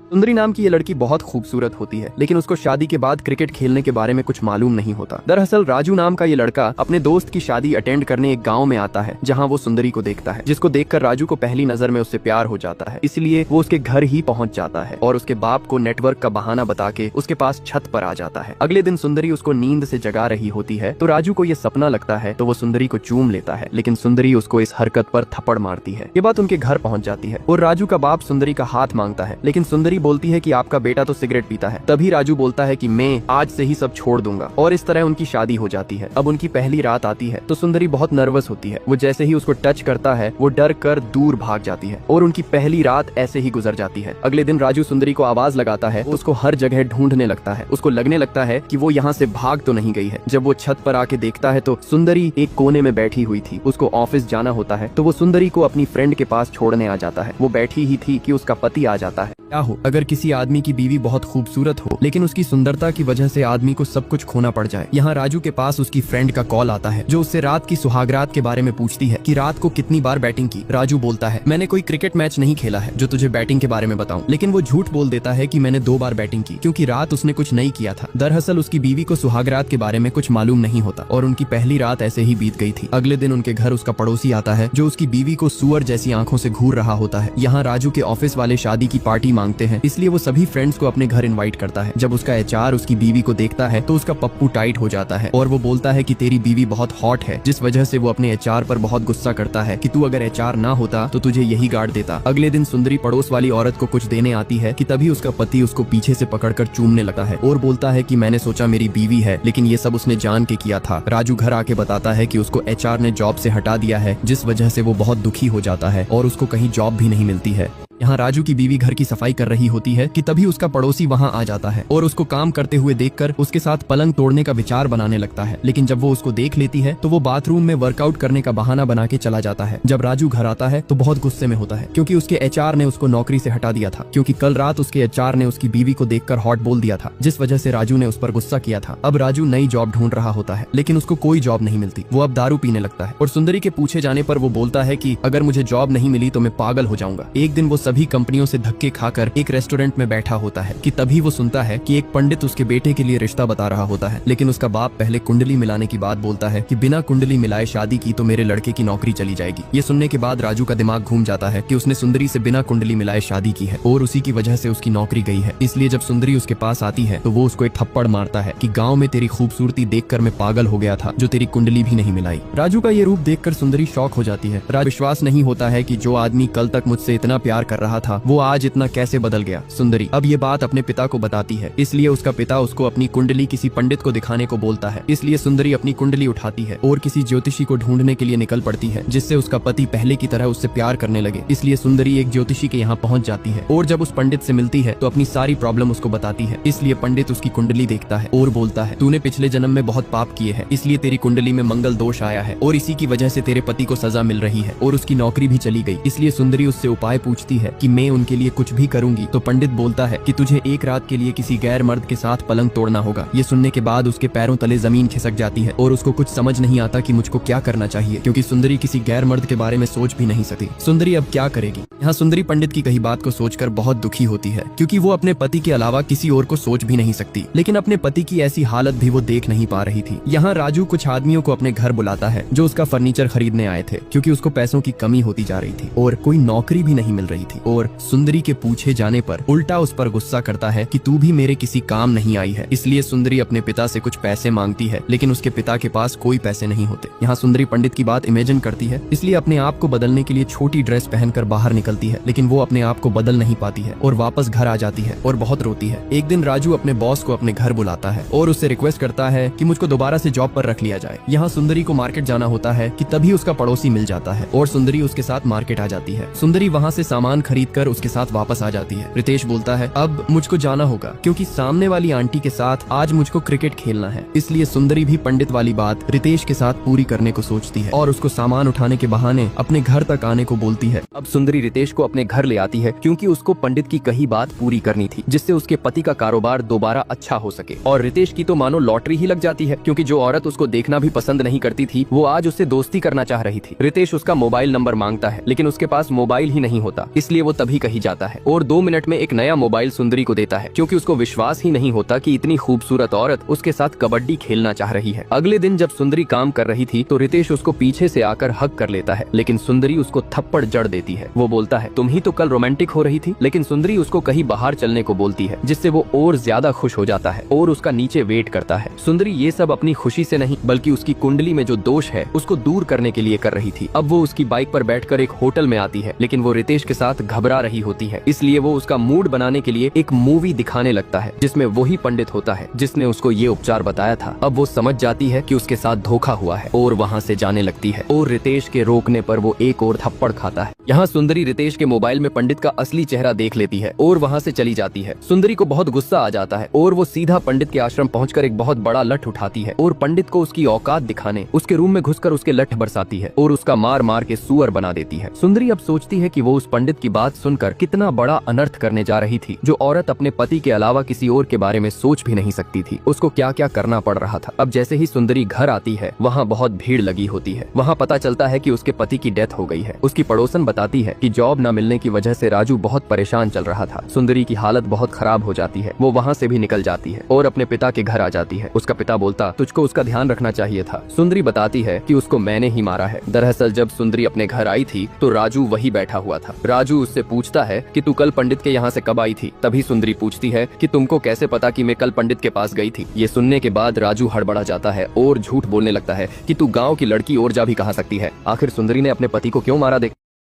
सुंदरी नाम की ये लड़की बहुत खूबसूरत होती है, लेकिन उसको शादी के बाद क्रिकेट खेलने के बारे में कुछ मालूम नहीं होता। दरअसल राजू नाम का ये लड़का अपने दोस्त की शादी अटेंड करने एक गांव में आता है, जहां वो सुंदरी को देखता है, जिसको देखकर राजू को पहली नजर में उससे प्यार हो जाता है। इसलिए वो उसके घर ही पहुंच जाता है और उसके बाप को नेटवर्क का बहाना बता के उसके पास छत पर आ जाता है। अगले दिन सुंदरी उसको नींद से जगा रही होती है, तो राजू को ये सपना लगता है, तो वो सुंदरी को चूम लेता है, लेकिन सुंदरी उसको इस हरकत पर थप्पड़ मारती है। ये बात उनके घर पहुंच जाती है और राजू का बाप सुंदरी का हाथ मांगता है, लेकिन सुंदरी बोलती है कि आपका बेटा तो सिगरेट पीता है। तभी राजू बोलता है कि मैं आज से ही सब छोड़ दूंगा, और इस तरह उनकी शादी हो जाती है। अब उनकी पहली रात आती है तो सुंदरी बहुत नर्वस होती है। वो जैसे ही उसको टच करता है वो डर कर दूर भाग जाती है और उनकी पहली रात ऐसे ही गुजर जाती है। अगले दिन राजू सुंदरी को आवाज लगाता है, उसको हर जगह ढूंढने लगता है। उसको लगने लगता है कि वो यहाँ से भाग तो नहीं गई है। जब वो छत पर आके देखता है तो सुंदरी एक कोने में बैठी हुई थी। उसको ऑफिस जाना होता है, तो वो सुंदरी को अपनी फ्रेंड के पास छोड़ने आ जाता है। वो बैठी ही थी कि उसका पति आ जाता है। क्या हो अगर किसी आदमी की बीवी बहुत खूबसूरत हो, लेकिन उसकी सुंदरता की वजह से आदमी को सब कुछ खोना पड़ जाए। यहाँ राजू के पास उसकी फ्रेंड का कॉल आता है, जो उससे रात की सुहागरात के बारे में पूछती है कि रात को कितनी बार बैटिंग की। राजू बोलता है, मैंने कोई क्रिकेट मैच नहीं खेला है जो तुझे बैटिंग के बारे में बताऊं। लेकिन वो झूठ बोल देता है कि मैंने 2 बार बैटिंग की, क्योंकि रात उसने कुछ नहीं किया था। दरअसल उसकी बीवी को सुहागरात के बारे में कुछ मालूम नहीं होता और उनकी पहली रात ऐसे ही बीत गई थी। अगले दिन उनके घर उसका पड़ोसी आता है, जो उसकी बीवी को सुअर जैसी आंखों से घूर रहा होता है। यहाँ राजू के ऑफिस वाले शादी की पार्टी मांगते हैं, इसलिए वो सभी फ्रेंड्स को अपने घर इनवाइट करता है। जब उसका एचआर उसकी बीवी को देखता है तो उसका पप्पू टाइट हो जाता है और वो बोलता है कि तेरी बीवी बहुत हॉट है, जिस वजह से वो अपने एचआर पर बहुत गुस्सा करता है कि तू अगर एचआर ना होता तो तुझे यही गार्ड देता। अगले दिन सुंदरी पड़ोस वाली औरत को कुछ देने आती है कि तभी उसका पति उसको पीछे से पकड़कर चूमने लगता है और बोलता है कि मैंने सोचा मेरी बीवी है, लेकिन ये सब उसने जान के किया था। राजू घर आके बताता है कि उसको एचआर ने जॉब से हटा दिया है, जिस वजह से वो बहुत दुखी हो जाता है और उसको कहीं जॉब भी नहीं मिलती है। यहाँ राजू की बीवी घर की सफाई कर रही होती है कि तभी उसका पड़ोसी वहाँ आ जाता है और उसको काम करते हुए देखकर उसके साथ पलंग तोड़ने का विचार बनाने लगता है। लेकिन जब वो उसको देख लेती है तो वो बाथरूम में वर्कआउट करने का बहाना बना के चला जाता है। जब राजू घर आता है तो बहुत गुस्से में होता है, क्योंकि उसके एचआर ने उसको नौकरी से हटा दिया था, क्योंकि कल रात उसके एचआर ने उसकी बीवी को देखकर हॉट बोल दिया था, जिस वजह से राजू ने उस पर गुस्सा किया था। अब राजू नई जॉब ढूंढ रहा होता है, लेकिन उसको कोई जॉब नहीं मिलती। वो अब दारू पीने लगता है और सुंदरी के पूछे जाने पर वो बोलता है कि अगर मुझे जॉब नहीं मिली तो मैं पागल हो जाऊंगा। एक दिन वो सभी कंपनियों से धक्के खाकर एक रेस्टोरेंट में बैठा होता है कि तभी वो सुनता है कि एक पंडित उसके बेटे के लिए रिश्ता बता रहा होता है। लेकिन उसका बाप पहले कुंडली मिलाने की बात बोलता है कि बिना कुंडली मिलाए शादी की तो मेरे लड़के की नौकरी चली जाएगी। ये सुनने के बाद राजू का दिमाग घूम जाता है कि उसने सुंदरी से बिना कुंडली मिलाए शादी की है और उसी की वजह से उसकी नौकरी गई है। इसलिए जब सुंदरी उसके पास आती है तो वो उसको एक थप्पड़ मारता है कि गाँव में तेरी खूबसूरती देखकर मैं पागल हो गया था, जो तेरी कुंडली भी नहीं मिलाई। राजू का ये रूप देखकर सुंदरी शॉक हो जाती है। राजू विश्वास नहीं होता है कि जो आदमी कल तक मुझसे इतना प्यार कर रहा था वो आज इतना कैसे बदल गया। सुंदरी अब ये बात अपने पिता को बताती है, इसलिए उसका पिता उसको अपनी कुंडली किसी पंडित को दिखाने को बोलता है। इसलिए सुंदरी अपनी कुंडली उठाती है और किसी ज्योतिषी को ढूंढने के लिए निकल पड़ती है, जिससे उसका पति पहले की तरह उससे प्यार करने लगे। इसलिए सुंदरी एक ज्योतिषी के यहाँ पहुँच जाती है और जब उस पंडित से मिलती है तो अपनी सारी प्रॉब्लम उसको बताती है। इसलिए पंडित उसकी कुंडली देखता है और बोलता है, तूने पिछले जन्म में बहुत पाप किए हैं, इसलिए तेरी कुंडली में मंगल दोष आया है और इसी की वजह से तेरे पति को सजा मिल रही है और उसकी नौकरी भी चली गई। इसलिए सुंदरी उससे उपाय पूछती है कि मैं उनके लिए कुछ भी करूंगी। तो पंडित बोलता है कि तुझे एक रात के लिए किसी गैर मर्द के साथ पलंग तोड़ना होगा। ये सुनने के बाद उसके पैरों तले जमीन खिसक जाती है और उसको कुछ समझ नहीं आता कि मुझको क्या करना चाहिए, क्योंकि सुंदरी किसी गैर मर्द के बारे में सोच भी नहीं सकती। सुंदरी अब क्या करेगी। यहाँ सुंदरी पंडित की कही बात को सोचकर बहुत दुखी होती है, क्योंकि वो अपने पति के अलावा किसी और को सोच भी नहीं सकती। लेकिन अपने पति की ऐसी हालत भी वो देख नहीं पा रही थी। यहाँ राजू कुछ आदमियों को अपने घर बुलाता है जो उसका फर्नीचर खरीदने आए थे, क्योंकि उसको पैसों की कमी होती जा रही थी और कोई नौकरी भी नहीं मिल रही थी। और सुंदरी के पूछे जाने पर उल्टा उस पर गुस्सा करता है कि तू भी मेरे किसी काम नहीं आई है। इसलिए सुंदरी अपने पिता से कुछ पैसे मांगती है, लेकिन उसके पिता के पास कोई पैसे नहीं होते। यहाँ सुंदरी पंडित की बात इमेजिन करती है, इसलिए अपने आप को बदलने के लिए छोटी ड्रेस पहनकर बाहर निकलती है, लेकिन वो अपने आप को बदल नहीं पाती है और वापस घर आ जाती है और बहुत रोती है। एक दिन राजू अपने बॉस को अपने घर बुलाता है और उससे रिक्वेस्ट करता है कि मुझको दोबारा से जॉब पर रख लिया जाए। यहाँ सुंदरी को मार्केट जाना होता है कि तभी उसका पड़ोसी मिल जाता है और सुंदरी उसके साथ मार्केट आ जाती है। सुंदरी वहाँ से सामान खरीद कर उसके साथ वापस आ जाती है। रितेश बोलता है, अब मुझको जाना होगा क्योंकि सामने वाली आंटी के साथ आज मुझको क्रिकेट खेलना है। इसलिए सुंदरी भी पंडित वाली बात रितेश के साथ पूरी करने को सोचती है और उसको सामान उठाने के बहाने अपने घर तक आने को बोलती है। अब सुंदरी रितेश को अपने घर ले आती है, क्योंकि उसको पंडित की कही बात पूरी करनी थी, जिससे उसके पति का कारोबार दोबारा अच्छा हो सके। और रितेश की तो मानो लॉटरी ही लग जाती है, क्योंकि जो औरत उसको देखना भी पसंद नहीं करती थी वो आज उससे दोस्ती करना चाह रही थी। रितेश उसका मोबाइल नंबर मांगता है, लेकिन उसके पास मोबाइल ही नहीं होता। इसलिए वो तभी कहीं जाता है और 2 मिनट में एक नया मोबाइल सुंदरी को देता है, क्योंकि उसको विश्वास ही नहीं होता कि इतनी खूबसूरत औरत उसके साथ कबड्डी खेलना चाह रही है। अगले दिन जब सुंदरी काम कर रही थी तो रितेश उसको पीछे से आकर हक कर लेता है, लेकिन सुंदरी उसको थप्पड़ जड़ देती है। वो बोलता है, तुम ही तो कल रोमांटिक हो रही थी। लेकिन सुंदरी उसको कहीं बाहर चलने को बोलती है, जिससे वो और ज्यादा खुश हो जाता है और उसका नीचे वेट करता है। सुंदरी ये सब अपनी खुशी से नहीं बल्कि उसकी कुंडली में जो दोष है उसको दूर करने के लिए कर रही थी। अब वो उसकी बाइक पर बैठकर एक होटल में आती है, लेकिन वो रितेश के साथ घबरा रही होती है, इसलिए वो उसका मूड बनाने के लिए एक मूवी दिखाने लगता है जिसमें वही पंडित होता है जिसने उसको ये उपचार बताया था। अब वो समझ जाती है कि उसके साथ धोखा हुआ है और वहाँ से जाने लगती है और रितेश के रोकने पर वो एक और थप्पड़ खाता है। यहाँ सुंदरी रितेश के मोबाइल में पंडित का असली चेहरा देख लेती है और वहाँ से चली जाती है। सुंदरी को बहुत गुस्सा आ जाता है और वो सीधा पंडित के आश्रम पहुंचकर एक बहुत बड़ा लठ उठाती है और पंडित को उसकी औकात दिखाने उसके रूम में घुसकर उसके लठ बरसाती है और उसका मार मार के सुअर बना देती है। सुंदरी अब सोचती है कि वो उस पंडित की बात सुनकर कितना बड़ा अनर्थ करने जा रही थी। जो औरत अपने पति के अलावा किसी और के बारे में सोच भी नहीं सकती थी, उसको क्या क्या करना पड़ रहा था। अब जैसे ही सुंदरी घर आती है वहाँ बहुत भीड़ लगी होती है। वहाँ पता चलता है कि उसके पति की डेथ हो गई है। उसकी पड़ोसन बताती है कि जॉब न मिलने की वजह से राजू बहुत परेशान चल रहा था। सुंदरी की हालत बहुत खराब हो जाती है। वो वहाँ से भी निकल जाती है और अपने पिता के घर आ जाती है। उसका पिता बोलता, तुझको उसका ध्यान रखना चाहिए था। सुंदरी बताती है कि उसको मैंने ही मारा है। दरअसल जब सुंदरी अपने घर आई थी तो राजू वही बैठा हुआ था। राजू उससे पूछता है कि तू कल पंडित के यहाँ से कब आई थी। तभी सुंदरी पूछती है कि तुमको कैसे पता कि मैं कल पंडित के पास गई थी। ये सुनने के बाद राजू हड़बड़ा जाता है और झूठ बोलने लगता है कि तू गाँव की लड़की और जा भी कहा सकती है। आखिर सुंदरी ने अपने पति को क्यों मारा देख